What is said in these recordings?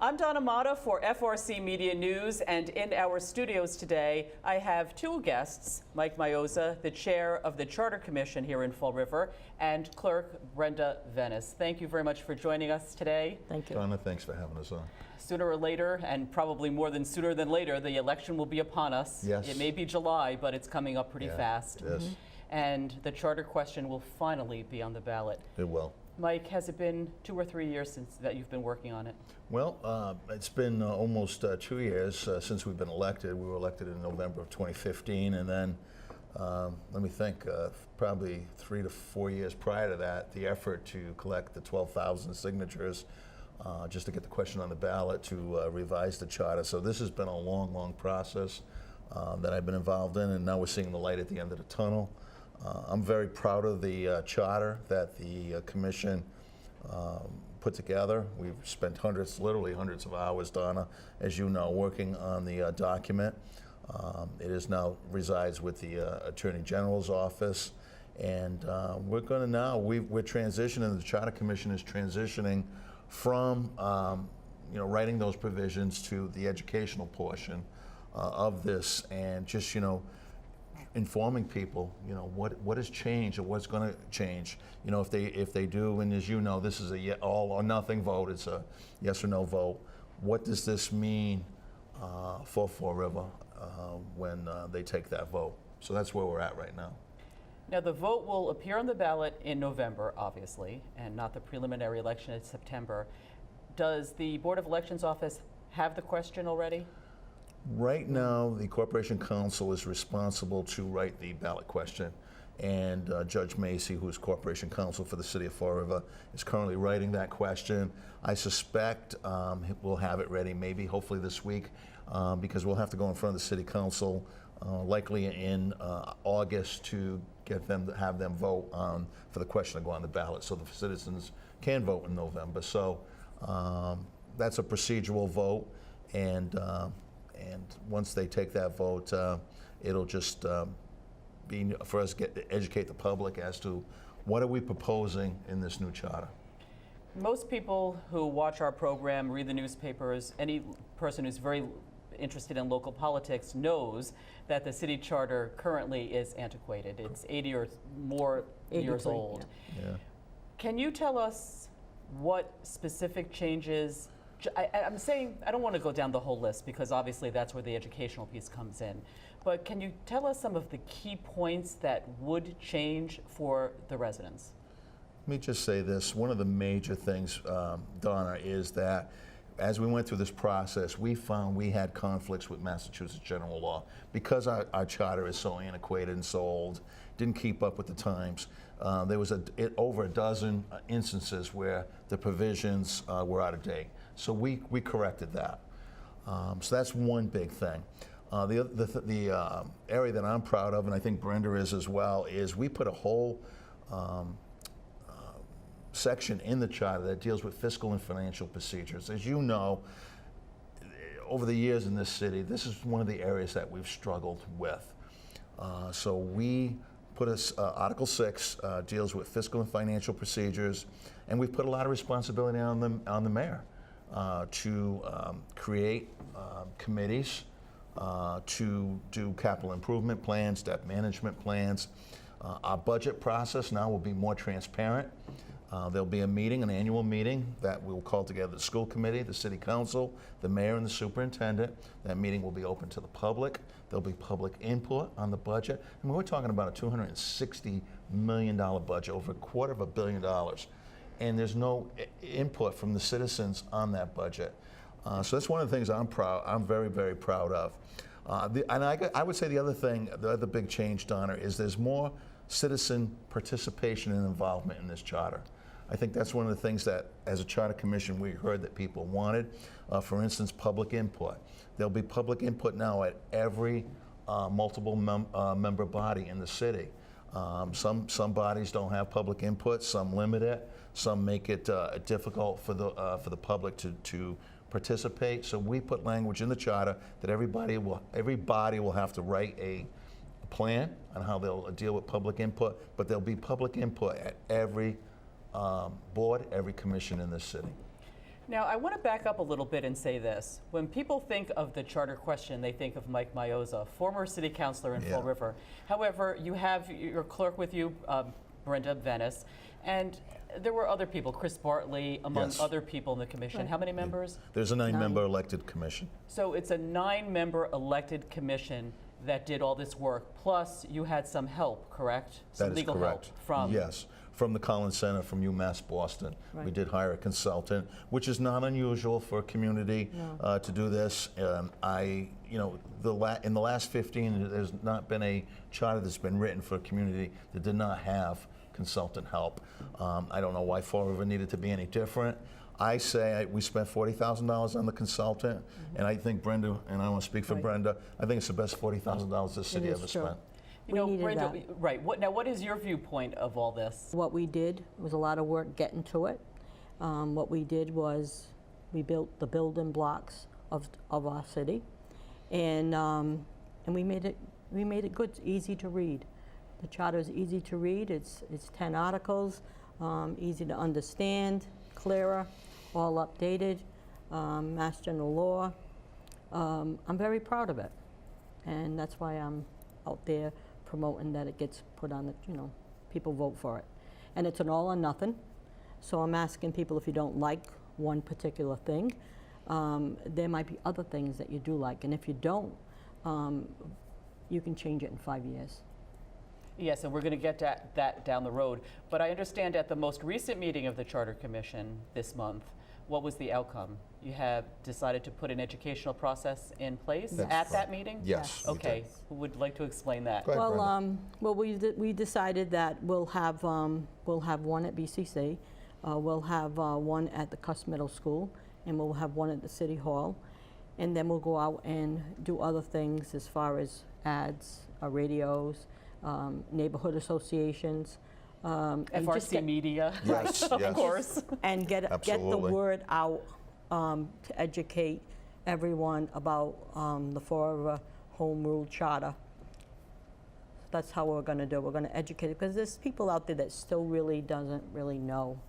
I'm Donna Motta for FRC Media News, and in our studios today, I have two guests, Mike Miozza, the chair of the Charter Commission here in Fall River, and Clerk Brenda Venda. Thank you very much for joining us today. Thank you. Donna, thanks for having us on. Sooner or later, and probably more than sooner than later, the election will be upon us. Yes. It may be July, but it's coming up pretty fast. Yes, And the charter question will finally be on the ballot. it will. Mike, has it been 2 or 3 years since that you've been working on it? Well, it's been almost 2 years since we've been elected. We were elected in November of 2015, and then, let me think, probably 3 to 4 years prior to that, the effort to collect the 12,000 signatures just to get the question on the ballot to revise the charter. So this has been a long, long process that I've been involved in, and now we're seeing the light at the end of the tunnel. I'm very proud of the charter that the commission put together. We've spent literally hundreds of hours, Donna, as you know, working on the document. It is now resides with the Attorney General's office, and we're going to now, we're transitioning, the Charter Commission is transitioning from writing those provisions to the educational portion of this, and just, informing people, what has changed or what's going to change. If they do, and as you know, this is a all or nothing vote. It's a yes or no vote. What does this mean for Fall River when they take that vote? So that's where we're at right now. Now, the vote will appear on the ballot in November, obviously, and not the preliminary election in September. Does the Board of Elections office have the question already? Right now, the Corporation Counsel is responsible to write the ballot question, and Judge Macy, who is Corporation Counsel for the City of Fall River, is currently writing that question. I suspect we'll have it ready maybe, hopefully this week, because we'll have to go in front of the City Council likely in August to get them to have them vote for the question to go on the ballot, so the citizens can vote in November. So that's a procedural vote, and once they take that vote, it'll just be for us to educate the public as to what are we proposing in this new charter. Most people who watch our program, read the newspapers, any person who's very interested in local politics knows that the city charter currently is antiquated. It's 80 or more years old. Yeah. Can you tell us what specific changes? I'm saying, I don't want to go down the whole list because obviously that's where the educational piece comes in. But can you tell us some of the key points that would change for the residents? Let me just say this. One of the major things, Donna, is that as we went through this process, we found we had conflicts with Massachusetts general law. Because our charter is so antiquated and so old, didn't keep up with the times. There was over a dozen instances where the provisions were out of date. So we corrected that. So that's one big thing. The area that I'm proud of, and I think Brenda is as well, is we put a whole section in the charter that deals with fiscal and financial procedures. As you know, over the years in this city, this is one of the areas that we've struggled with. So we put Article 6 deals with fiscal and financial procedures, and we've put a lot of responsibility on the mayor to create committees, to do capital improvement plans, debt management plans. Our budget process now will be more transparent. There'll be a meeting, an annual meeting that we'll call together the school committee, the city council, the mayor, and the superintendent. That meeting will be open to the public. There'll be public input on the budget. I mean, we're talking about a $260 million budget, over $250 million. And there's no input from the citizens on that budget. So that's one of the things I'm very, very proud of. And I would say the other thing, the other big change, Donna, is there's more citizen participation and involvement in this charter. I think that's one of the things that, as a charter commission, we heard that people wanted. For instance, public input. There'll be public input now at every multiple member body in the city. Some bodies don't have public input, some limit it, some make it difficult for the public to participate. So we put language in the charter that every body will have to write a plan on how they'll deal with public input, but there'll be public input at every board, every commission in this city. Now, I want to back up a little bit and say this. When people think of the charter question, they think of Mike Miozza, former city councilor in Fall River. However, you have your clerk with you, Brenda Venda, and there were other people, Chris Bartley, among other people in the commission. Right. How many members? There's a 9-member elected commission. So it's a 9-member elected commission that did all this work. Plus, you had some help, correct? Some That is legal correct. help from. Yes, from the Collins Center, from UMass Boston. We Right. did hire a consultant, which is not unusual for a community to do this. In the last 15, there's not been a charter that's been written for a community that did not have consultant help. I don't know why Fall River needed to be any different. I say we spent $40,000 on the consultant, and I think Brenda, and I want to speak for Right. Brenda, I think it's the best $40,000 this city is ever true. spent. You We know, needed Brenda, that. right. What is your viewpoint of all this? What we did was a lot of work getting to it. What we did was we built the building blocks of our city, and we made it good, easy to read. The charter is easy to read. It's 10 articles, easy to understand, clearer, all updated, Mass General Law. I'm very proud of it, and that's why I'm out there promoting that it gets put on the, people vote for it. And it's an all or nothing, so I'm asking people, if you don't like one particular thing, there might be other things that you do like, and if you don't, you can change it in 5 years. Yes, and we're going to get to that down the road. But I understand at the most recent meeting of the Charter Commission this month, what was the outcome? You have decided to put an educational process in place That's at that right. meeting? Yes. we did. Okay, who would like to explain that? Go ahead, Brenda. Well, we decided that we'll have one at BCC, we'll have one at the Cuss Middle School, and we'll have one at the City Hall, and then we'll go out and do other things as far as ads, radios, neighborhood associations, and just FRC get, Media, Yes, of yes. course. and get the Absolutely. word out to educate everyone about the Fall River Home Rule Charter. That's how we're going to do it. We're going to educate it, because there's people out there that still doesn't really know.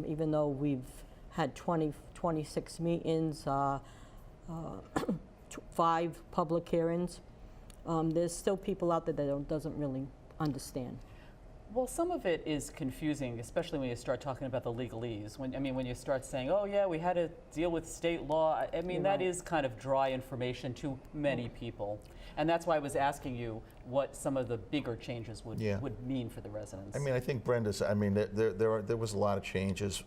Even though we've had 26 meetings, 5 public hearings, there's still people out there that doesn't really understand. Well, some of it is confusing, especially when you start talking about the legalese. When you start saying, "Oh yeah, we had to deal with state law," I mean, that is kind of dry information to many people, and that's why I was asking you what some of the bigger changes would mean for the residents. I mean, I think Brenda's, there was a lot of changes.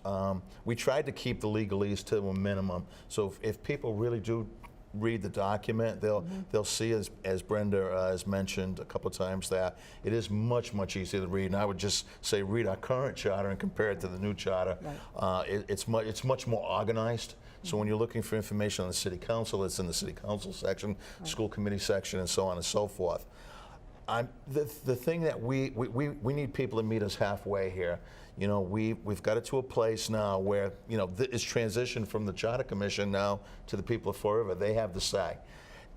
We tried to keep the legalese to a minimum, so if people really do read the document, they'll see, as Brenda has mentioned a couple of times, that it is much easier to read. And I would just say read our current charter and compare it to the new charter. Right. It's much more organized. So when you're looking for information on the city council, it's in the city council section, school committee section, and so on and so forth. The thing that we need people to meet us halfway here. We've got it to a place now where it's transitioned from the Charter Commission now to the people of Fall River. They have the say,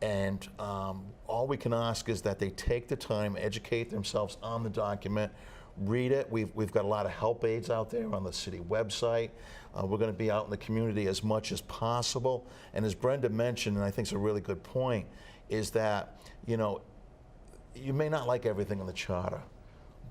and all we can ask is that they take the time, educate themselves on the document, read it. We've got a lot of help aids out there on the city website. We're going to be out in the community as much as possible. And as Brenda mentioned, and I think it's a really good point, is that you may not like everything in the charter,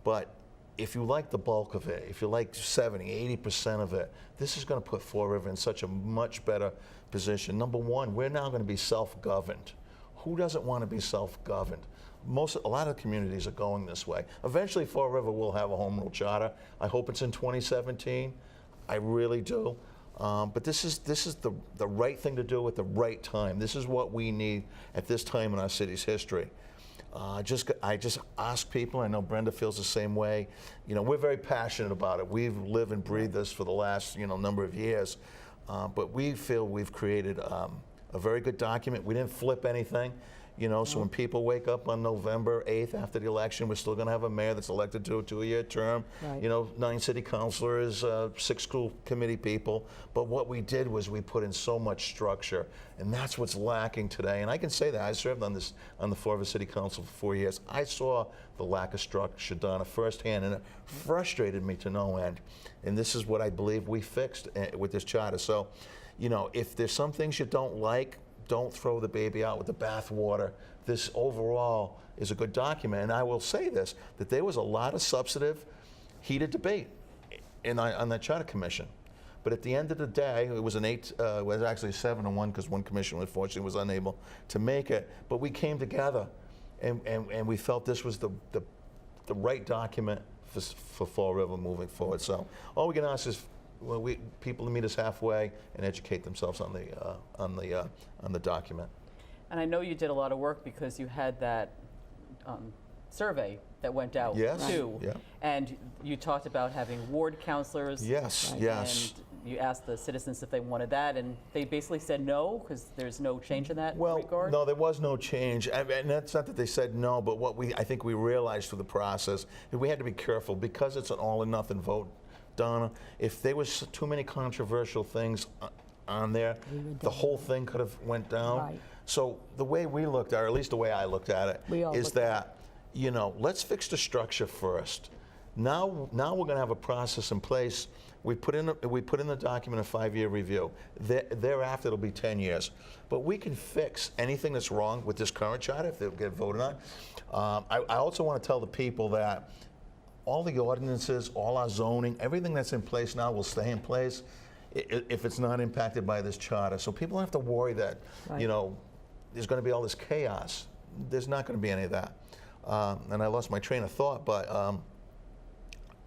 but if you like the bulk of it, if you like 70, 80% of it, this is going to put Fall River in such a much better position. Number one, we're now going to be self-governed. Who doesn't want to be self-governed? A lot of communities are going this way. Eventually, Fall River will have a home rule charter. I hope it's in 2017. I really do. But this is the right thing to do at the right time. This is what we need at this time in our city's history. I just ask people, I know Brenda feels the same way. We're very passionate about it. We've lived and breathed this for the last number of years. But we feel we've created a very good document. We didn't flip anything. You know, so when people wake up on November 8th after the election, we're still going to have a mayor that's elected to a 2-year term. Right. You know, 9 city councilors, 6 school committee people. But what we did was we put in so much structure, and that's what's lacking today. And I can say that I served on the Fall River City Council for 4 years. I saw the lack of structure, Donna, firsthand, and it frustrated me to no end. And this is what I believe we fixed with this charter. So, you know, if there's some things you don't like, don't throw the baby out with the bathwater. This overall is a good document. And I will say this, that there was a lot of substantive, heated debate on that Charter Commission. But at the end of the day, it was it was actually 7-1 because one commissioner unfortunately was unable to make it. But we came together and we felt this was the right document for Fall River moving forward. So all we can ask is people to meet us halfway and educate themselves on the document. And I know you did a lot of work because you had that survey that went out Yes, too. yeah. And you talked about having ward counselors. Yes, Right. yes. And you asked the citizens if they wanted that, and they basically said no because there's no change in that Well, regard. no, there was no change, and that's not that they said no, but what I think we realized through the process, is we had to be careful because it's an all or nothing vote, Donna. If there was too many controversial things on there, the whole thing could have went down. Right. So the way we looked at it, or at least the way I looked at it, We all is looked at that, you know, let's fix the structure first. Now we're going to have a process in place. We put in the document a 5-year review. Thereafter, it'll be 10 years. But we can fix anything that's wrong with this current charter if they get voted on. I also want to tell the people that all the ordinances, all our zoning, everything that's in place now will stay in place if it's not impacted by this charter. So people don't have to worry that, Right. you know, there's going to be all this chaos. There's not going to be any of that. And I lost my train of thought, but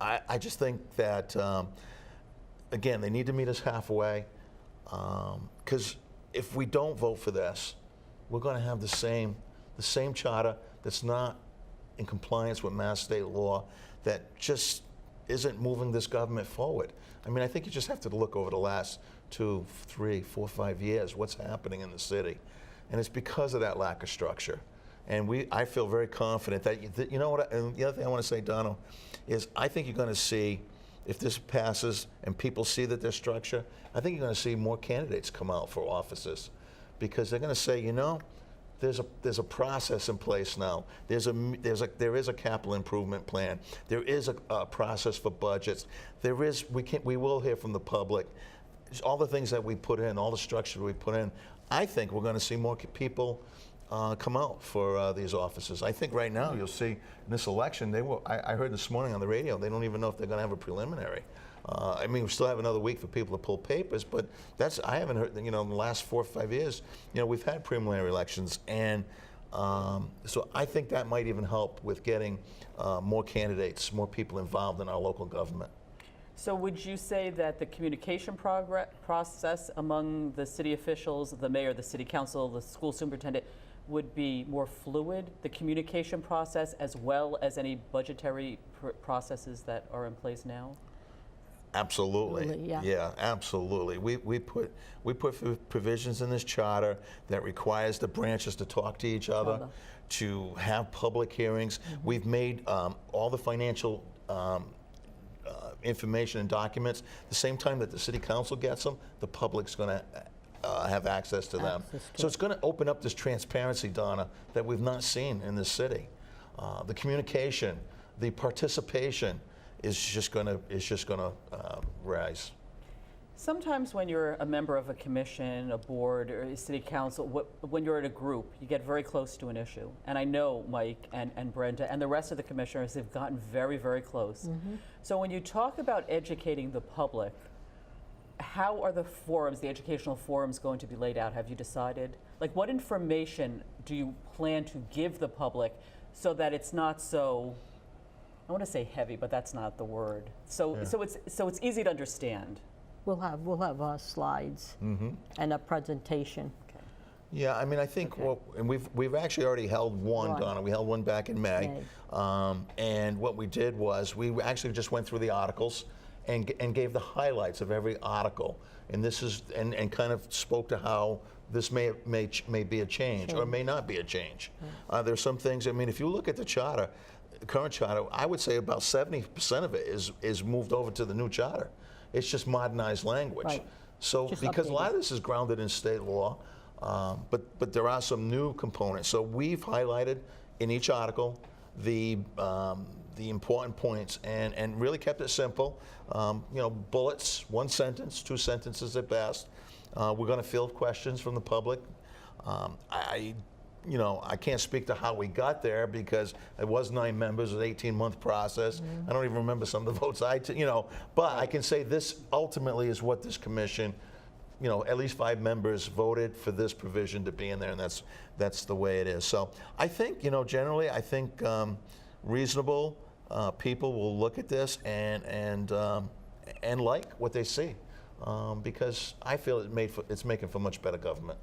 I just think that, again, they need to meet us halfway, because if we don't vote for this, we're going to have the same charter that's not in compliance with Mass state law, that just isn't moving this government forward. I mean, I think you just have to look over the last 2, 3, 4, 5 years, what's happening in the city. And it's because of that lack of structure. And I feel very confident that, you know what, and the other thing I want to say, Donald, is I think you're going to see, if this passes and people see that there's structure, I think you're going to see more candidates come out for offices, because they're going to say, you know, there's a process in place now. There is a capital improvement plan. There is a process for budgets. We will hear from the public. All the things that we put in, all the structure we put in, I think we're going to see more people come out for these offices. I think right now you'll see in this election, I heard this morning on the radio, they don't even know if they're going to have a preliminary. I mean, we still have another week for people to pull papers, but I haven't heard, you know, in the last 4 or 5 years, you know, we've had preliminary elections. And so I think that might even help with getting more candidates, more people involved in our local government. So would you say that the communication process among the city officials, the mayor, the city council, the school superintendent, would be more fluid, the communication process, as well as any budgetary processes that are in place now? Absolutely. Yeah. Absolutely. We put provisions in this charter that requires the branches to talk to each other, to have public hearings. We've made all the financial information and documents the same time that the city council gets them, the public's going to have access to them. So it's going to open up this transparency, Donna, that we've not seen in this city. The communication, the participation is just going to rise. Sometimes when you're a member of a commission, a board, or a city council, when you're in a group, you get very close to an issue. And I know Mike and Brenda and the rest of the commissioners have gotten very, very close. So when you talk about educating the public, how are the forums, the educational forums, going to be laid out? Have you decided? Like, what information do you plan to give the public so that it's not so, I want to say heavy, but that's not the word. So it's easy to understand. We'll have slides and a presentation. Okay. Yeah, I mean, I think, and we've actually already held one, Donna. We held one back in May. And what we did was we actually just went through the articles and gave the highlights of every article. And this is, and kind of spoke to how this may be a change or may not be a change. There's some things, I mean, if you look at the charter, the current charter, I would say about 70% of it is moved over to the new charter. It's just modernized language. Right. So Just because a lot updated. of this is grounded in state law, but there are some new components. So we've highlighted in each article the important points and really kept it simple. You know, bullets, one sentence, two sentences at best. We're going to field questions from the public. You know, I can't speak to how we got there because it was 9 members, it was an 18-month process. I don't even remember some of the votes you know, but I can say this ultimately is what this commission, you know, at least 5 members voted for this provision to be in there, and that's the way it is. So I think, you know, generally, I think reasonable people will look at this and like what they see, because I feel it's making for much better government.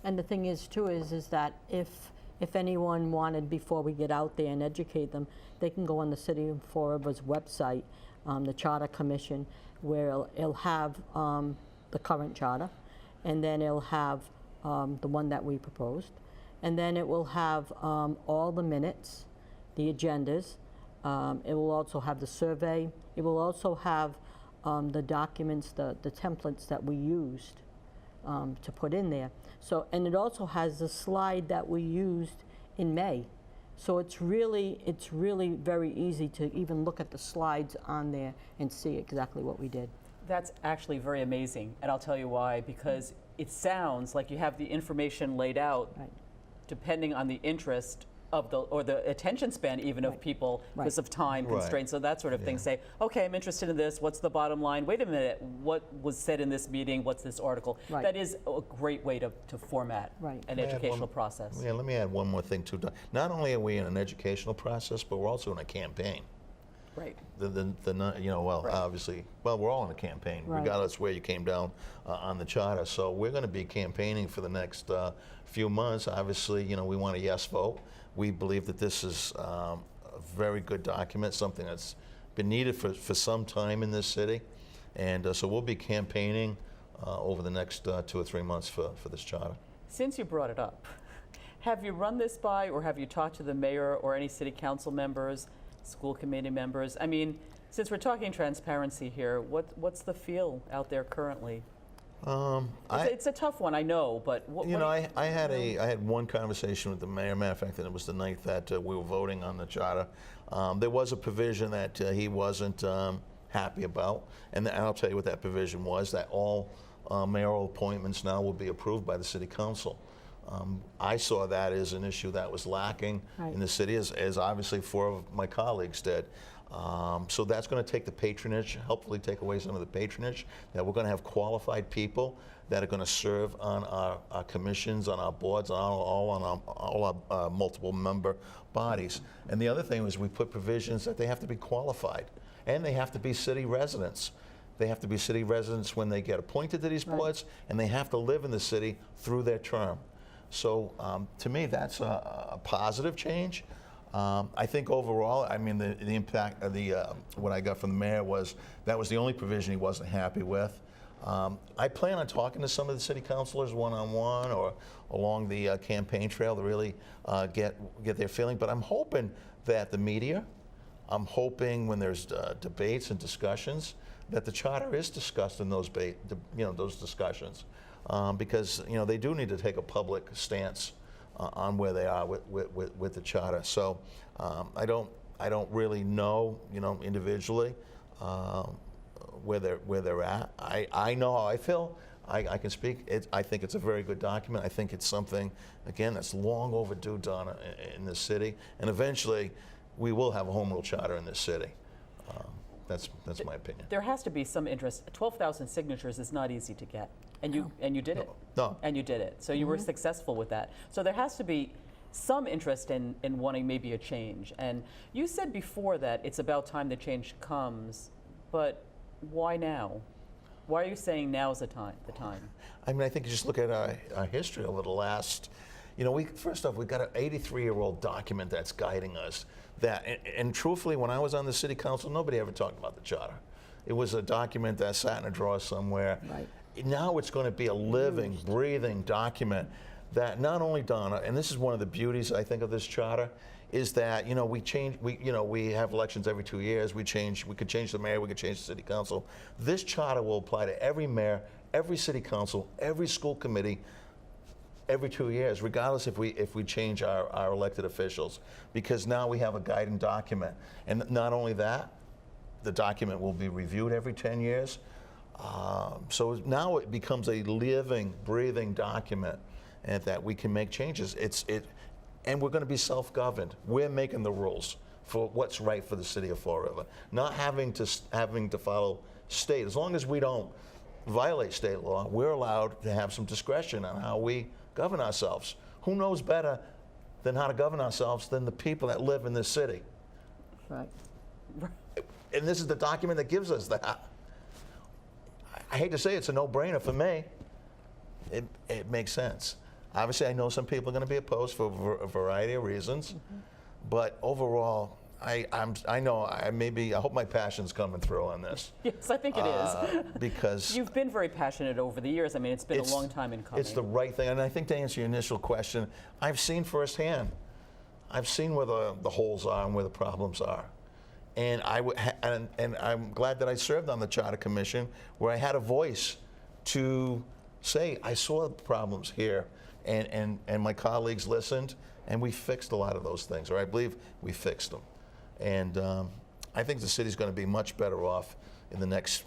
And the thing is, too, is that if anyone wanted, before we get out there and educate them, they can go on the City of Fall River's website, the Charter Commission, where it'll have the current charter, and then it'll have the one that we proposed, and then it will have all the minutes, the agendas. It will also have the survey. It will also have the documents, the templates that we used to put in there. So, and it also has the slide that we used in May. So it's really very easy to even look at the slides on there and see exactly what we did. That's actually very amazing, and I'll tell you why, because it sounds like you have the information laid out Right. depending on the interest of the attention span even of people because of time Right. constraints, so that sort of thing. Say, okay, I'm interested in this, what's the bottom line? Wait a minute, what was said in this meeting? What's this article? Right. That is a great way to format Right. an May I add educational one- process. Yeah, let me add one more thing too. Not only are we in an educational process, but we're also in a campaign. Right. You know, well, Right. obviously, well, we're all in a campaign, Right. regardless where you came down on the charter. So we're going to be campaigning for the next few months. Obviously, you know, we want a yes vote. We believe that this is a very good document, something that's been needed for some time in this city. And so we'll be campaigning over the next 2 or 3 months for this charter. Since you brought it up, have you run this by or have you talked to the mayor or any city council members, school committee members? I mean, since we're talking transparency here, what's the feel out there currently? It's a tough one, I know, but You know, I had one conversation with the mayor. Matter of fact, and it was the night that we were voting on the charter. There was a provision that he wasn't happy about, and I'll tell you what that provision was: that all mayoral appointments now will be approved by the city council. I saw that as an issue that was lacking Right. in the city, as obviously 4 of my colleagues did. So that's going to take the patronage, hopefully take away some of the patronage, that we're going to have qualified people that are going to serve on our commissions, on our boards, all our multiple member bodies. And the other thing is we put provisions that they have to be qualified and they have to be city residents. They have to be city residents when they get appointed to these boards, and they have to live in the city through their term. So to me, that's a positive change. I think overall, I mean, the impact of what I got from the mayor was that was the only provision he wasn't happy with. I plan on talking to some of the city councilors one-on-one or along the campaign trail to really get their feeling. But I'm hoping that the media, I'm hoping when there's debates and discussions, that the charter is discussed in those discussions, because they do need to take a public stance on where they are with the charter. So I don't really know, individually where they're at. I know how I feel. I can speak. I think it's a very good document. I think it's something, again, that's long overdue, Donna, in this city. And eventually, we will have a home rule charter in this city. That's my opinion. There has to be some interest. 12,000 signatures is not easy to get, and you did it. No. And you did it. So you were successful with that. So there has to be some interest in wanting maybe a change. And you said before that it's about time the change comes, but why now? Why are you saying now is the time? I mean, I think you just look at our history over the last, first off, we've got an 83-year-old document that's guiding us. And truthfully, when I was on the city council, nobody ever talked about the charter. It was a document that sat in a drawer somewhere. Right. now it's going to be a living, breathing document that not only, Donna, and this is one of the beauties, I think, of this charter, is that, we have elections every 2 years. We could change the mayor, we could change the city council. This charter will apply to every mayor, every city council, every school committee, every 2 years, regardless if we change our elected officials, because now we have a guiding document. And not only that, the document will be reviewed every 10 years. So now it becomes a living, breathing document, and that we can make changes. And we're going to be self-governed. We're making the rules for what's right for the city of Fall River, not having to follow state. As long as we don't violate state law, we're allowed to have some discretion on how we govern ourselves. Who knows better than how to govern ourselves than the people that live in this city? Right. And this is the document that gives us that. I hate to say it's a no-brainer for me. It makes sense. Obviously, I know some people are going to be opposed for a variety of reasons, but overall, I hope my passion's coming through on this. Yes, I think it is. Because you've been very passionate over the years. I mean, it's been a long time in coming. It's the right thing, and I think to answer your initial question, I've seen firsthand. I've seen where the holes are and where the problems are. And I'm glad that I served on the Charter Commission, where I had a voice to say, I saw the problems here, and my colleagues listened, and we fixed a lot of those things, or I believe we fixed them. And I think the city's going to be much better off in the next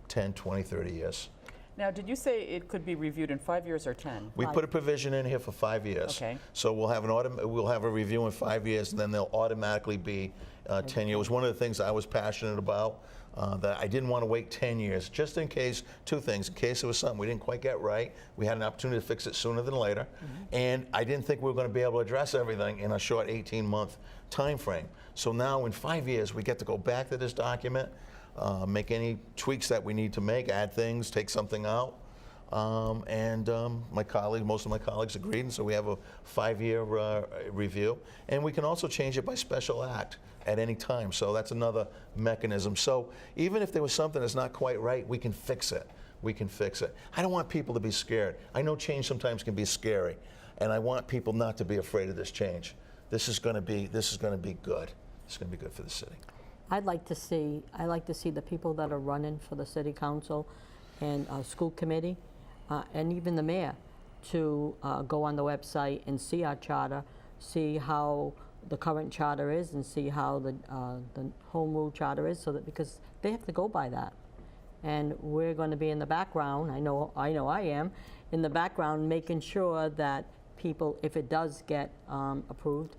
10, 20, 30 years. Now, did you say it could be reviewed in 5 years or 10? We put a provision in here for 5 years. Okay. So we'll have a review in 5 years, and then they'll automatically be 10 years. One of the things I was passionate about, that I didn't want to wait 10 years, just in case, two things. In case there was something we didn't quite get right, we had an opportunity to fix it sooner than later. And I didn't think we were going to be able to address everything in a short 18-month time frame. So now in 5 years, we get to go back to this document, make any tweaks that we need to make, add things, take something out. Most of my colleagues agreed, and so we have a 5-year review. And we can also change it by special act at any time, so that's another mechanism. So even if there was something that's not quite right, we can fix it. We can fix it. I don't want people to be scared. I know change sometimes can be scary, and I want people not to be afraid of this change. This is going to be good. It's going to be good for the city. I'd like to see the people that are running for the city council and school committee, and even the mayor, to go on the website and see our charter, see how the current charter is, and see how the home rule charter is, so that, because they have to go by that. And we're going to be in the background, I know I am, in the background, making sure that people, if it does get approved,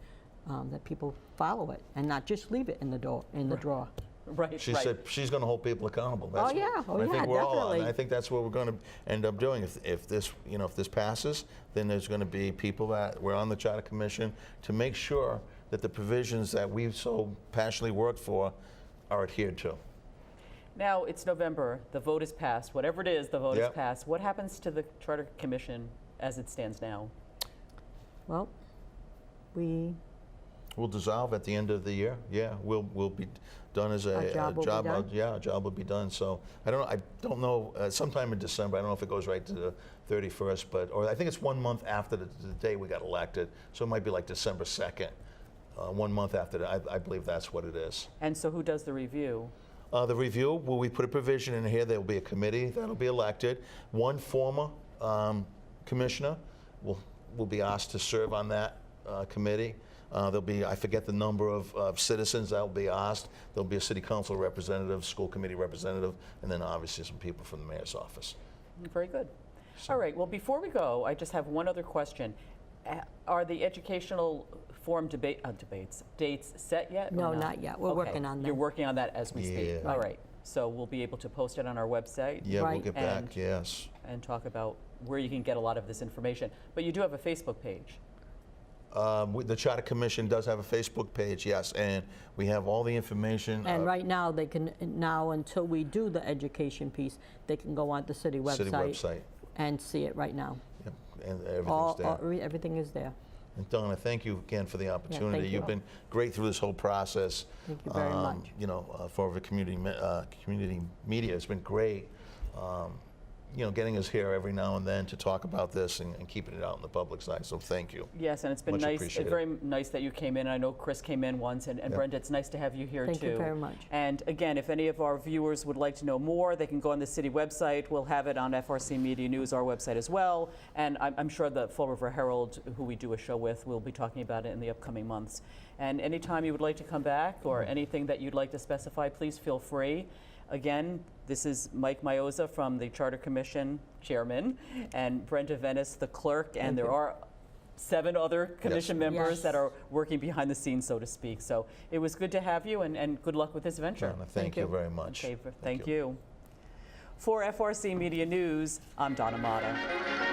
that people follow it and not just leave it in the drawer. Right. She said she's going to hold people accountable. I think we're all, and definitely. I think that's what we're going to end up doing. If this passes, then there's going to be people that we're on the Charter Commission to make sure that the provisions that we've so passionately worked for are adhered to. Now it's November. The vote is passed. Whatever it is, the vote is passed. What happens to the Charter Commission as it stands now? Well, We'll dissolve at the end of the year. Yeah, we'll be done as a job. Yeah, a job will be done. So I don't know. Sometime in December. I don't know if it goes right to the 31st, or I think it's 1 month after the day we got elected. So it might be like December 2nd, 1 month after that. I believe that's what it is. And so who does the review? The review, well, we put a provision in here. There will be a committee that'll be elected. One former commissioner will be asked to serve on that committee. There'll be, I forget the number of citizens that will be asked. There'll be a city council representative, school committee representative, and then obviously some people from the mayor's office. Very good. All right, well, before we go, I just have one other question. Are the educational forum debates dates set yet? No, not yet. We're working on them. You're working on that as we speak. Yeah. All right. So we'll be able to post it on our website. Yeah, Right. we'll get back, yes. And talk about where you can get a lot of this information. But you do have a Facebook page. The Charter Commission does have a Facebook page, yes, and we have all the information. And right now, they can, until we do the education piece, they can go on the city website and see it right now. Yep, and everything's there. Everything is there. And Donna, thank you again for the opportunity. thank you. You've been great through this whole process. Thank you very much. For the community media, it's been great. getting us here every now and then to talk about this and keeping it out in the public side. So thank you. Yes, and it's been Much nice, appreciated. very nice that you came in. I know Chris came in once, and Brenda, it's nice to have you here too. Thank you very much. And again, if any of our viewers would like to know more, they can go on the city website. We'll have it on FRC Media News, our website as well. And I'm sure the Fall River Herald, who we do a show with, will be talking about it in the upcoming months. And anytime you would like to come back or anything that you'd like to specify, please feel free. Again, this is Mike Miozza from the Charter Commission Chairman, and Brenda Venda, the clerk, and there are 7 other commission members Yes. that are working behind the scenes, so to speak. So it was good to have you, and good luck with this venture. Donna, thank you very much. Okay, thank you. For FRC Media News, I'm Donna Motta.